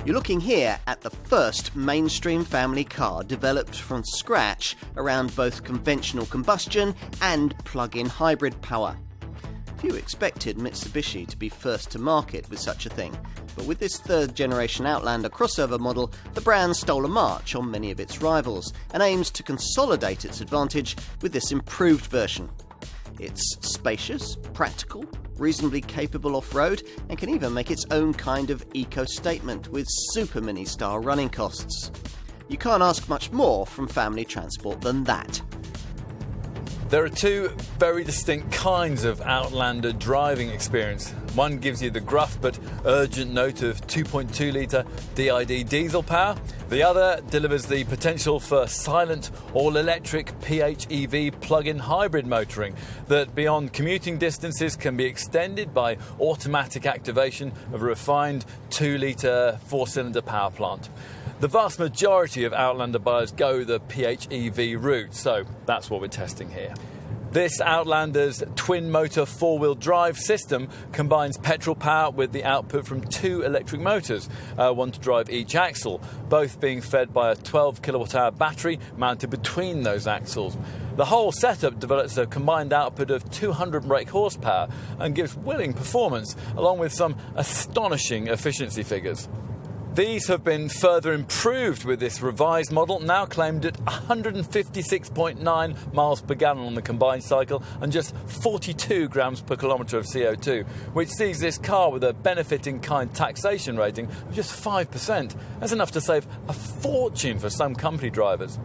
You're looking here at the first mainstream family car developed from scratch around both conventional combustion and plug-in hybrid power. Few expected Mitsubishi to be first to market with such a thing, but with this third-generation Outlander crossover model, the brand stole a march on many of its rivals and aims to consolidate its advantage with this improved version. It's spacious, practical, reasonably capable off-road, and can even make its own kind of eco-statement with super mini-style running costs. You can't ask much more from family transport than that. There are two very distinct kinds of Outlander driving experience. One gives you the gruff but urgent note of 2.2-litre DID diesel power. The other delivers the potential for silent, all-electric PHEV plug-in hybrid motoring that, beyond commuting distances, can be extended by automatic activation of a refined 2-litre four-cylinder power plant. The vast majority of Outlander buyers go the PHEV route, so that's what we're testing here. This Outlander's twin-motor four-wheel drive system combines petrol power with the output from two electric motors, one to drive each axle, both being fed by a 12 kilowatt-hour battery mounted between those axles. The whole setup develops a combined output of 200 brake horsepower and gives willing performance, along with some astonishing efficiency figures. These have been further improved with this revised model, now claimed at 156.9 miles per gallon on the combined cycle and just 42 grams per kilometre of CO2, which sees this car with a benefit-in-kind taxation rating of just 5%. That's enough to save a fortune for some company drivers.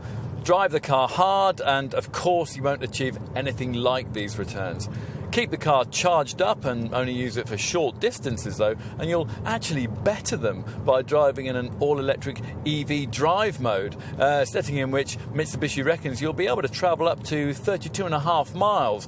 Drive the car hard and, of course, you won't achieve anything like these returns. Keep the car charged up and only use it for short distances though, and you'll actually better them by driving in an all-electric EV drive mode, setting in which Mitsubishi reckons you'll be able to travel up to 32.5 miles.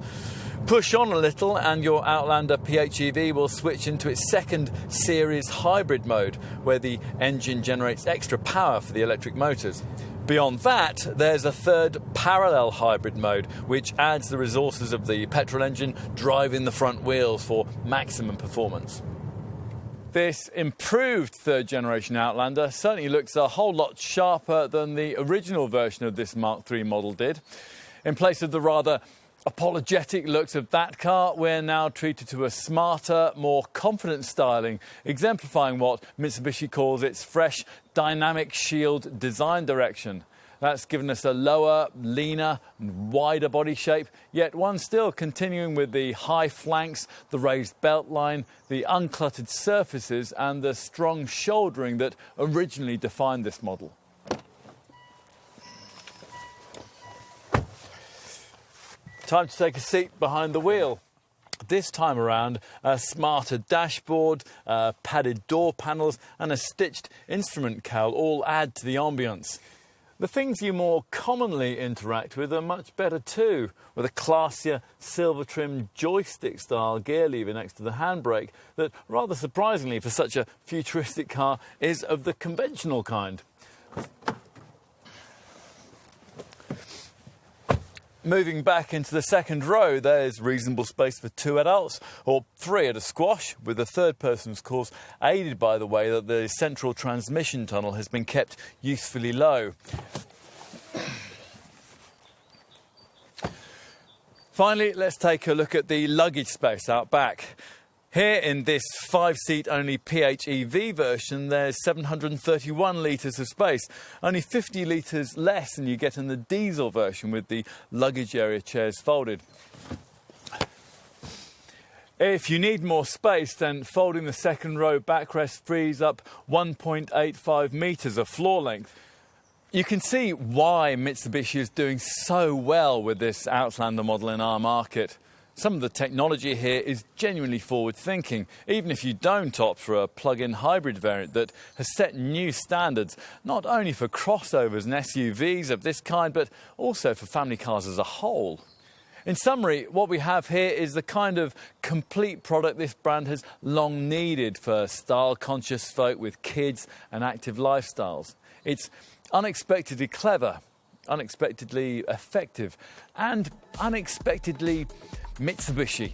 Push on a little and your Outlander PHEV will switch into its second series hybrid mode, where the engine generates extra power for the electric motors. Beyond that, there's a third parallel hybrid mode, which adds the resources of the petrol engine driving the front wheels for maximum performance. This improved third-generation Outlander certainly looks a whole lot sharper than the original version of this Mark III model did. In place of the rather apologetic looks of that car, we're now treated to a smarter, more confident styling, exemplifying what Mitsubishi calls its fresh dynamic shield design direction. That's given us a lower, leaner and wider body shape, yet one still continuing with the high flanks, the raised belt line, the uncluttered surfaces and the strong shouldering that originally defined this model. Time to take a seat behind the wheel. This time around, a smarter dashboard, padded door panels and a stitched instrument cowl all add to the ambience. The things you more commonly interact with are much better too, with a classier silver-trimmed joystick-style gear lever next to the handbrake that, rather surprisingly for such a futuristic car, is of the conventional kind. Moving back into the second row, there's reasonable space for two adults, or three at a squash, with the third person's course aided by the way that the central transmission tunnel has been kept usefully low. Finally, let's take a look at the luggage space out back. Here in this 5-seat only PHEV version, there's 731 litres of space, only 50 litres less than you get in the diesel version with the luggage area chairs folded. If you need more space, then folding the second row backrest frees up 1.85 metres of floor length. You can see why Mitsubishi is doing so well with this Outlander model in our market. Some of the technology here is genuinely forward-thinking, even if you don't opt for a plug-in hybrid variant that has set new standards, not only for crossovers and SUVs of this kind, but also for family cars as a whole. In summary, what we have here is the kind of complete product this brand has long needed for style-conscious folk with kids and active lifestyles. It's unexpectedly clever, unexpectedly effective, and unexpectedly Mitsubishi.